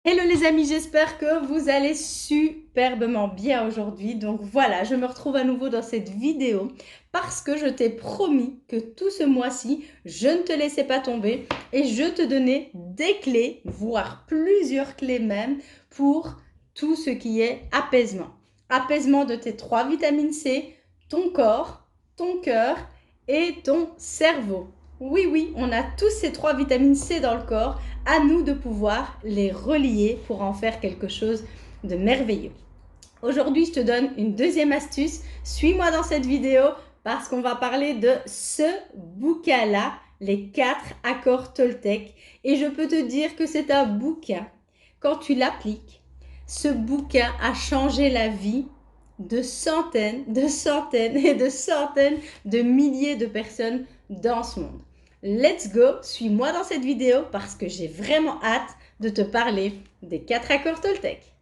Hello les amis, j'espère que vous allez superbement bien aujourd'hui. Donc voilà, je me retrouve à nouveau dans cette vidéo parce que je t'ai promis que tout ce mois-ci, je ne te laissais pas tomber et je te donnais des clés, voire plusieurs clés même, pour tout ce qui est apaisement. Apaisement de tes 3 vitamines C, ton corps, ton cœur et ton cerveau. Oui, on a tous ces 3 vitamines C dans le corps, à nous de pouvoir les relier pour en faire quelque chose de merveilleux. Aujourd'hui, je te donne une deuxième astuce. Suis-moi dans cette vidéo parce qu'on va parler de ce bouquin-là, les 4 accords Toltec. Et je peux te dire que c'est un bouquin. Quand tu l'appliques, ce bouquin a changé la vie de centaines et de centaines de milliers de personnes dans ce monde. Let's go, suis-moi dans cette vidéo parce que j'ai vraiment hâte de te parler des 4 accords Toltec.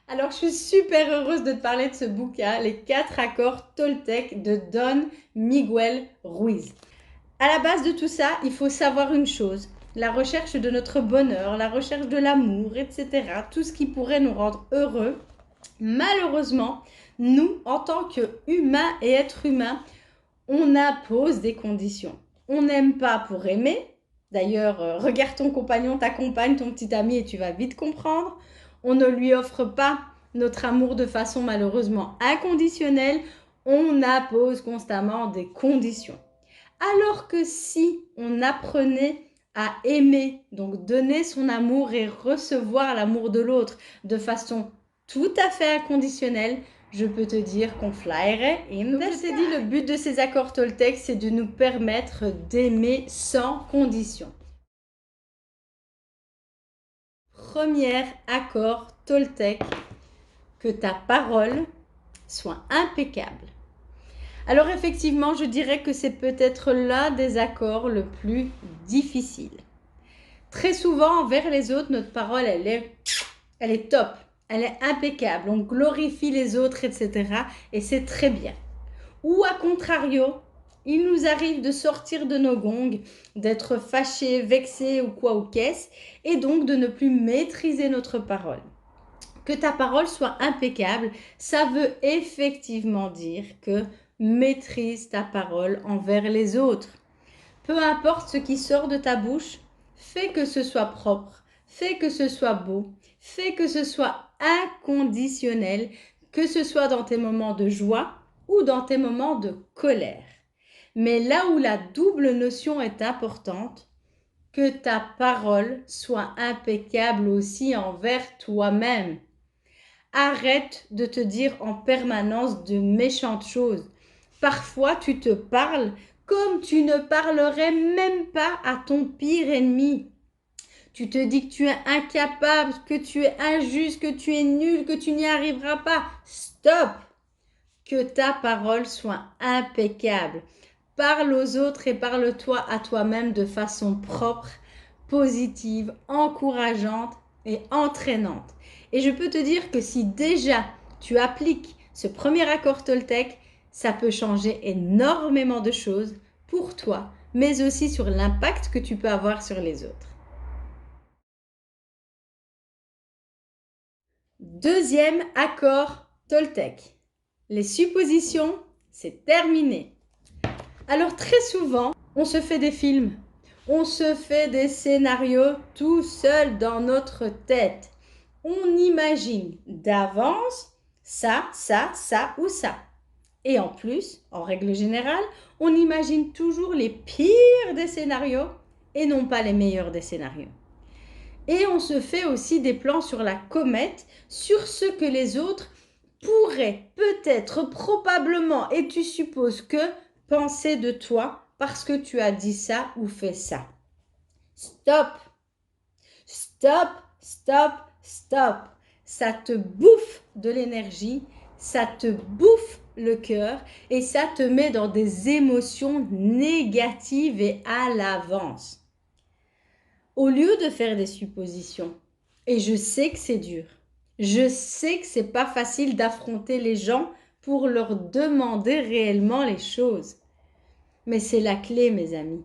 Alors, je suis super heureuse de te parler de ce bouquin, Les 4 accords Toltec de Don Miguel Ruiz. À la base de tout ça, il faut savoir une chose, la recherche de notre bonheur, la recherche de l'amour, etc., tout ce qui pourrait nous rendre heureux, malheureusement, nous, en tant qu'humains et êtres humains, on impose des conditions. On n'aime pas pour aimer. D'ailleurs, regarde ton compagnon, ta compagne, ton petit ami et tu vas vite comprendre. On ne lui offre pas notre amour de façon malheureusement inconditionnelle. On impose constamment des conditions. Alors que si on apprenait à aimer, donc donner son amour et recevoir l'amour de l'autre de façon tout à fait inconditionnelle, je peux te dire qu'on flyerait in the sky. Je t'ai dit, le but de ces accords Toltec, c'est de nous permettre d'aimer sans condition. Premier accord Toltec, que ta parole soit impeccable. Alors effectivement, je dirais que c'est peut-être l'un des accords le plus difficile. Très souvent, envers les autres, notre parole, elle est top, elle est impeccable, on glorifie les autres, etc. Et c'est très bien. Ou à contrario, il nous arrive de sortir de nos gongs, d'être fâchés, vexés ou quoi ou qu'est-ce, et donc de ne plus maîtriser notre parole. Que ta parole soit impeccable, ça veut effectivement dire que maîtrise ta parole envers les autres. Peu importe ce qui sort de ta bouche, fais que ce soit propre, fais que ce soit beau, fais que ce soit inconditionnel, que ce soit dans tes moments de joie ou dans tes moments de colère. Mais là où la double notion est importante, que ta parole soit impeccable aussi envers toi-même. Arrête de te dire en permanence de méchantes choses. Parfois, tu te parles comme tu ne parlerais même pas à ton pire ennemi. Tu te dis que tu es incapable, que tu es injuste, que tu es nul, que tu n'y arriveras pas. Stop! Que ta parole soit impeccable. Parle aux autres et parle-toi à toi-même de façon propre, positive, encourageante et entraînante. Et je peux te dire que si déjà tu appliques ce premier accord Toltec, ça peut changer énormément de choses pour toi, mais aussi sur l'impact que tu peux avoir sur les autres. Deuxième accord Toltec. Les suppositions, c'est terminé. Alors très souvent, on se fait des films, on se fait des scénarios tout seul dans notre tête. On imagine d'avance ça ou ça. Et en plus, en règle générale, on imagine toujours les pires des scénarios et non pas les meilleurs des scénarios. Et on se fait aussi des plans sur la comète, sur ce que les autres pourraient peut-être, probablement, et tu supposes que, penser de toi parce que tu as dit ça ou fait ça. Stop! Stop, stop, stop. Ça te bouffe de l'énergie, ça te bouffe le cœur et ça te met dans des émotions négatives et à l'avance. Au lieu de faire des suppositions, et je sais que c'est dur, je sais que c'est pas facile d'affronter les gens pour leur demander réellement les choses. Mais c'est la clé, mes amis.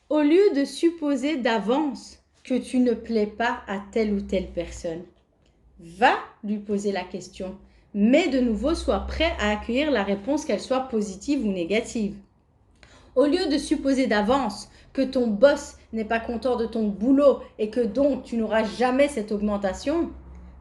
Au lieu de supposer d'avance que tu ne plais pas à telle ou telle personne, va lui poser la question, mais de nouveau, sois prêt à accueillir la réponse, qu'elle soit positive ou négative. Au lieu de supposer d'avance que ton boss n'est pas content de ton boulot et que donc tu n'auras jamais cette augmentation,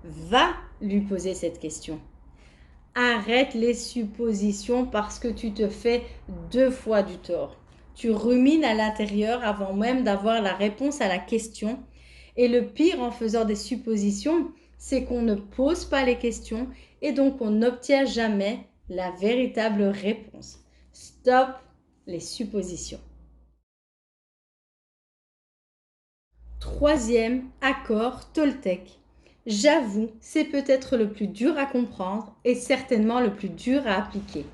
va lui poser cette question. Arrête les suppositions parce que tu te fais 2 fois du tort. Tu rumines à l'intérieur avant même d'avoir la réponse à la question. Et le pire en faisant des suppositions, c'est qu'on ne pose pas les questions et donc on n'obtient jamais la véritable réponse. Stop les suppositions. Troisième accord Toltec. J'avoue, c'est peut-être le plus dur à comprendre et certainement le plus dur à appliquer.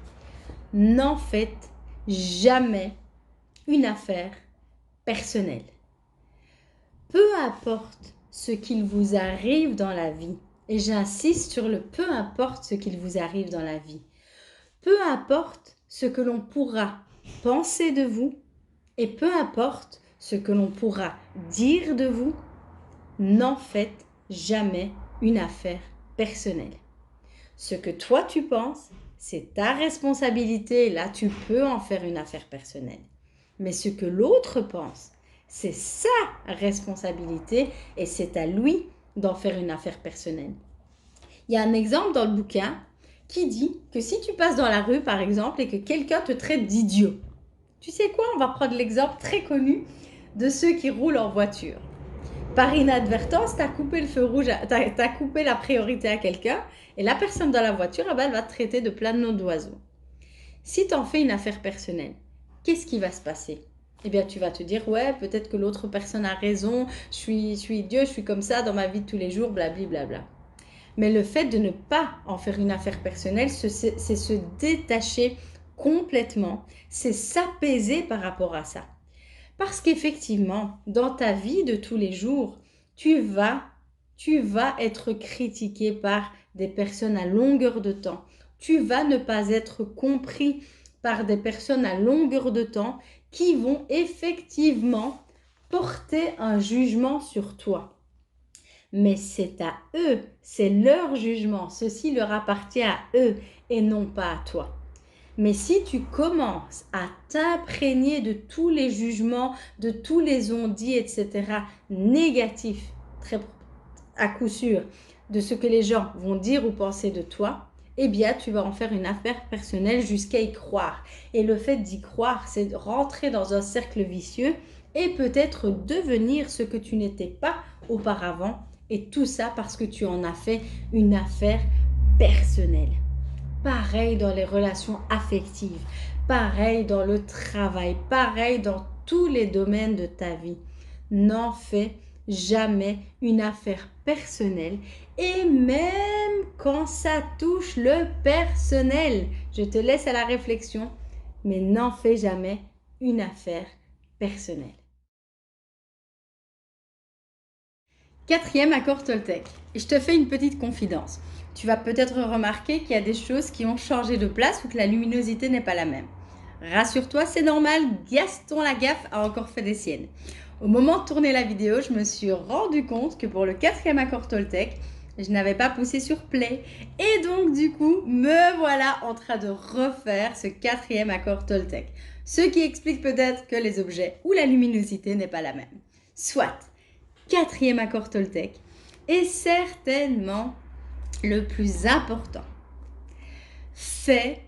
N'en faites jamais une affaire personnelle. Peu importe ce qu'il vous arrive dans la vie, et j'insiste sur le peu importe ce qu'il vous arrive dans la vie, peu importe ce que l'on pourra penser de vous et peu importe ce que l'on pourra dire de vous, n'en faites jamais une affaire personnelle. Ce que toi tu penses, c'est ta responsabilité, là tu peux en faire une affaire personnelle. Mais ce que l'autre pense, c'est sa responsabilité et c'est à lui d'en faire une affaire personnelle. Il y a un exemple dans le bouquin qui dit que si tu passes dans la rue par exemple et que quelqu'un te traite d'idiot, tu sais quoi, on va prendre l'exemple très connu de ceux qui roulent en voiture. Par inadvertance, tu as coupé le feu rouge, tu as coupé la priorité à quelqu'un et la personne dans la voiture, elle va te traiter de plein de noms d'oiseaux. Si tu en fais une affaire personnelle, qu'est-ce qui va se passer? Eh bien, tu vas te dire, ouais, peut-être que l'autre personne a raison, je suis idiot, je suis comme ça dans ma vie de tous les jours, blablabla. Mais le fait de ne pas en faire une affaire personnelle, c'est se détacher complètement, c'est s'apaiser par rapport à ça. Parce qu'effectivement, dans ta vie de tous les jours, tu vas être critiqué par des personnes à longueur de temps. Tu vas ne pas être compris par des personnes à longueur de temps qui vont effectivement porter un jugement sur toi. Mais c'est à eux, c'est leur jugement, ceci leur appartient à eux et non pas à toi. Mais si tu commences à t'imprégner de tous les jugements, de tous les on-dit, etc., négatifs, très à coup sûr, de ce que les gens vont dire ou penser de toi, eh bien, tu vas en faire une affaire personnelle jusqu'à y croire. Et le fait d'y croire, c'est de rentrer dans un cercle vicieux et peut-être devenir ce que tu n'étais pas auparavant. Et tout ça parce que tu en as fait une affaire personnelle. Pareil dans les relations affectives, pareil dans le travail, pareil dans tous les domaines de ta vie. N'en fais jamais une affaire personnelle et même quand ça touche le personnel, je te laisse à la réflexion, mais n'en fais jamais une affaire personnelle. Quatrième accord Toltec. Et je te fais une petite confidence. Tu vas peut-être remarquer qu'il y a des choses qui ont changé de place ou que la luminosité n'est pas la même. Rassure-toi, c'est normal, Gaston Lagaffe a encore fait des siennes. Au moment de tourner la vidéo, je me suis rendu compte que pour le quatrième accord Toltec, je n'avais pas poussé sur play. Et donc du coup, me voilà en train de refaire ce quatrième accord Toltec. Ce qui explique peut-être que les objets ou la luminosité n'est pas la même. Soit. Quatrième accord Toltec est certainement le plus important. Fais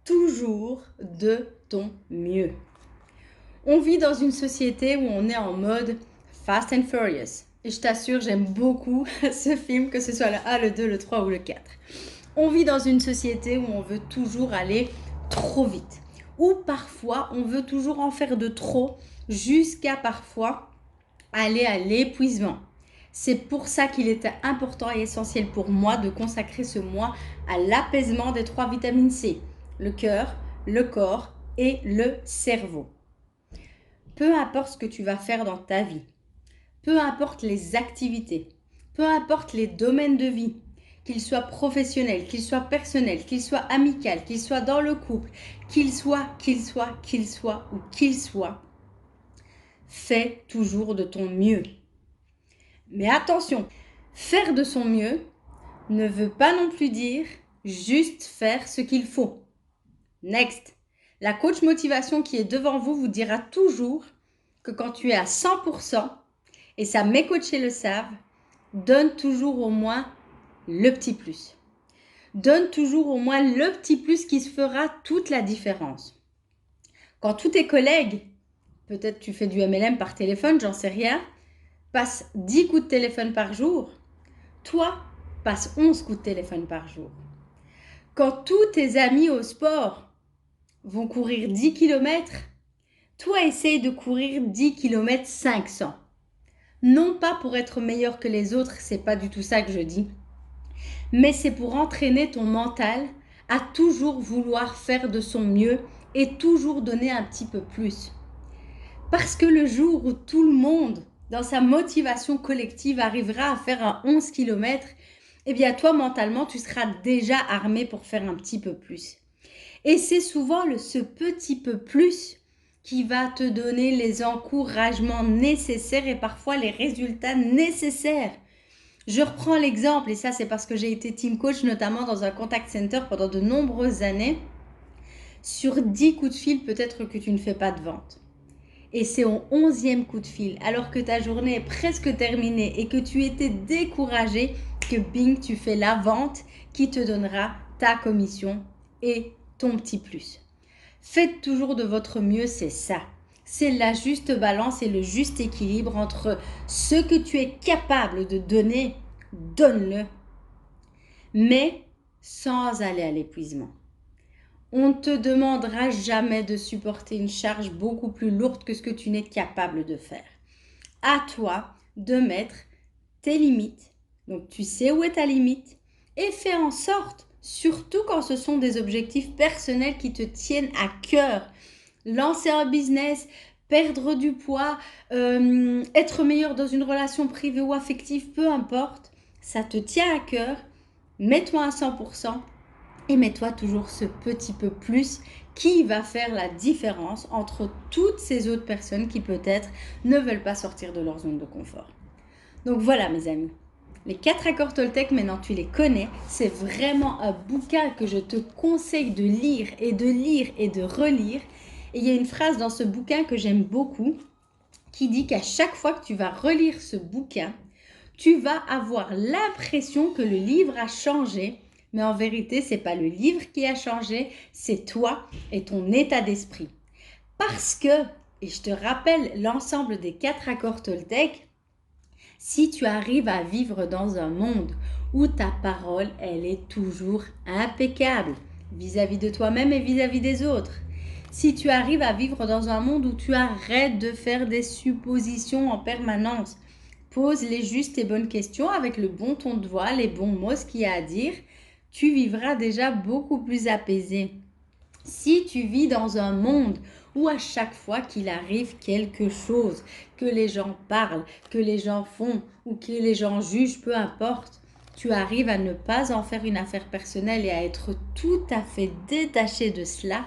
toujours de ton mieux. On vit dans une société où on est en mode Fast and Furious. Et je t'assure, j'aime beaucoup ce film, que ce soit le 1, le 2, le 3 ou le 4. On vit dans une société où on veut toujours aller trop vite. Ou parfois, on veut toujours en faire de trop jusqu'à parfois aller à l'épuisement. C'est pour ça qu'il était important et essentiel pour moi de consacrer ce mois à l'apaisement des 3 vitamines C, le cœur, le corps et le cerveau. Peu importe ce que tu vas faire dans ta vie, peu importe les activités, peu importe les domaines de vie, qu'ils soient professionnels, qu'ils soient personnels, qu'ils soient amicaux, qu'ils soient dans le couple, qu'ils soient, fais toujours de ton mieux. Mais attention, faire de son mieux ne veut pas non plus dire juste faire ce qu'il faut. Next. La coach motivation qui est devant vous vous dira toujours que quand tu es à 100%, et ça mes coachés le savent, donne toujours au moins le petit plus. Donne toujours au moins le petit plus qui se fera toute la différence. Quand tous tes collègues, peut-être tu fais du MLM par téléphone, j'en sais rien, passent 10 coups de téléphone par jour, toi, passe 11 coups de téléphone par jour. Quand tous tes amis au sport vont courir 10 km, toi essaye de courir 10 km 500. Non pas pour être meilleur que les autres, c'est pas du tout ça que je dis, mais c'est pour entraîner ton mental à toujours vouloir faire de son mieux et toujours donner un petit peu plus. Parce que le jour où tout le monde, dans sa motivation collective, arrivera à faire un 11 km, eh bien toi, mentalement, tu seras déjà armé pour faire un petit peu plus. Et c'est souvent ce petit peu plus qui va te donner les encouragements nécessaires et parfois les résultats nécessaires. Je reprends l'exemple, et ça c'est parce que j'ai été team coach, notamment dans un contact center pendant de nombreuses années. Sur 10 coups de fil, peut-être que tu ne fais pas de vente. Et c'est au 11e coup de fil, alors que ta journée est presque terminée et que tu étais découragé, que bing, tu fais la vente qui te donnera ta commission et ton petit plus. Faites toujours de votre mieux, c'est ça. C'est la juste balance et le juste équilibre entre ce que tu es capable de donner, donne-le, mais sans aller à l'épuisement. On ne te demandera jamais de supporter une charge beaucoup plus lourde que ce que tu n'es capable de faire. À toi de mettre tes limites. Donc tu sais où est ta limite et fais en sorte, surtout quand ce sont des objectifs personnels qui te tiennent à cœur. Lancer un business, perdre du poids, être meilleur dans une relation privée ou affective, peu importe, ça te tient à cœur. Mets-toi à 100%. Et mets-toi toujours ce petit peu plus qui va faire la différence entre toutes ces autres personnes qui peut-être ne veulent pas sortir de leur zone de confort. Donc voilà mes amis, les 4 accords Toltec, maintenant tu les connais, c'est vraiment un bouquin que je te conseille de lire et de lire et de relire. Et il y a une phrase dans ce bouquin que j'aime beaucoup qui dit qu'à chaque fois que tu vas relire ce bouquin, tu vas avoir l'impression que le livre a changé. Mais en vérité, ce n'est pas le livre qui a changé, c'est toi et ton état d'esprit. Parce que, et je te rappelle l'ensemble des 4 accords Toltec, si tu arrives à vivre dans un monde où ta parole, elle est toujours impeccable vis-à-vis de toi-même et vis-à-vis des autres, si tu arrives à vivre dans un monde où tu arrêtes de faire des suppositions en permanence, pose les justes et bonnes questions avec le bon ton de voix, les bons mots, ce qu'il y a à dire, tu vivras déjà beaucoup plus apaisé. Si tu vis dans un monde où à chaque fois qu'il arrive quelque chose, que les gens parlent, que les gens font ou que les gens jugent, peu importe, tu arrives à ne pas en faire une affaire personnelle et à être tout à fait détaché de cela.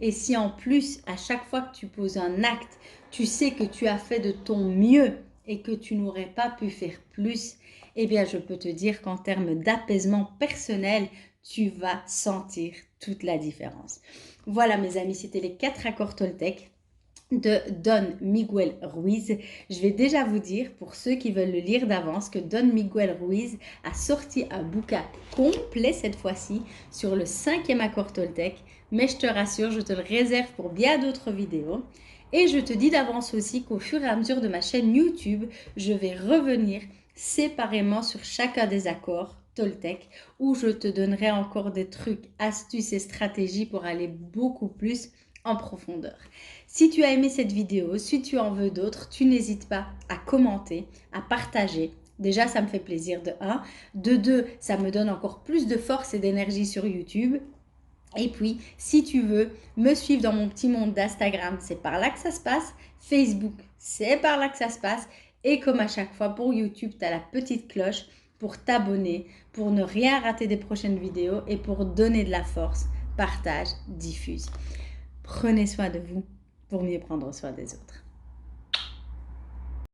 Et si en plus, à chaque fois que tu poses un acte, tu sais que tu as fait de ton mieux et que tu n'aurais pas pu faire plus, eh bien je peux te dire qu'en termes d'apaisement personnel, tu vas sentir toute la différence. Voilà mes amis, c'était les 4 accords Toltec de Don Miguel Ruiz. Je vais déjà vous dire, pour ceux qui veulent le lire d'avance, que Don Miguel Ruiz a sorti un bouquin complet cette fois-ci sur le 5e accord Toltec. Mais je te rassure, je te le réserve pour bien d'autres vidéos. Et je te dis d'avance aussi qu'au fur et à mesure de ma chaîne YouTube, je vais revenir séparément sur chacun des accords Toltec, où je te donnerai encore des trucs, astuces et stratégies pour aller beaucoup plus en profondeur. Si tu as aimé cette vidéo, si tu en veux d'autres, tu n'hésites pas à commenter, à partager. Déjà, ça me fait plaisir de 1. De 2, ça me donne encore plus de force et d'énergie sur YouTube. Et puis, si tu veux me suivre dans mon petit monde d'Instagram, c'est par là que ça se passe. Facebook, c'est par là que ça se passe. Et comme à chaque fois pour YouTube, tu as la petite cloche pour t'abonner, pour ne rien rater des prochaines vidéos et pour donner de la force. Partage, diffuse. Prenez soin de vous pour mieux prendre soin des autres.